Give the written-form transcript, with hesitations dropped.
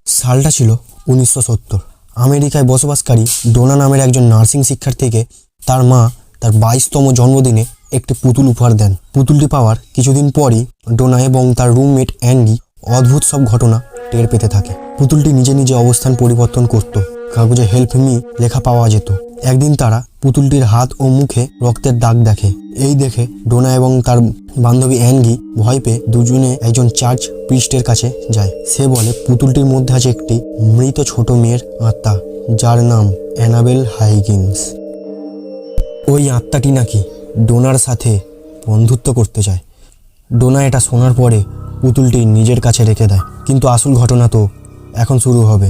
সালটা ছিল 1970। আমেরিকায় বসবাসকারী ডোনা নামের একজন নার্সিং শিক্ষার্থীকে তার মা তার 22তম জন্মদিনে একটি পুতুল উপহার দেন। পুতুলটি পাওয়ার কিছুদিন পরই ডোনা এবং তার রুমমেট অ্যান্ডি অদ্ভুত সব ঘটনা টের পেতে থাকে। পুতুলটি নিজে নিজে অবস্থান পরিবর্তন করত, কাগজে হেল্প মি লেখা পাওয়া যেত। একদিন তারা পুতুলটির হাত ও মুখে রক্তের দাগ দেখে। এই দেখে ডোনা এবং তার বান্ধবী অ্যানগি ভয় পেয়ে দুজনে একজন চার্চ প্রিস্টের কাছে যায়। সে বলে পুতুলটির মধ্যে আছে একটি মৃত ছোট মেয়ের আত্মা, যার নাম অ্যানাবেল হাইগিন্স। ওই আত্মাটি নাকি ডোনার সাথে বন্ধুত্ব করতে চায়। ডোনা এটা শোনার পরে পুতুলটি নিজের কাছে রেখে দেয়, কিন্তু আসল ঘটনা তো এখন শুরু হবে।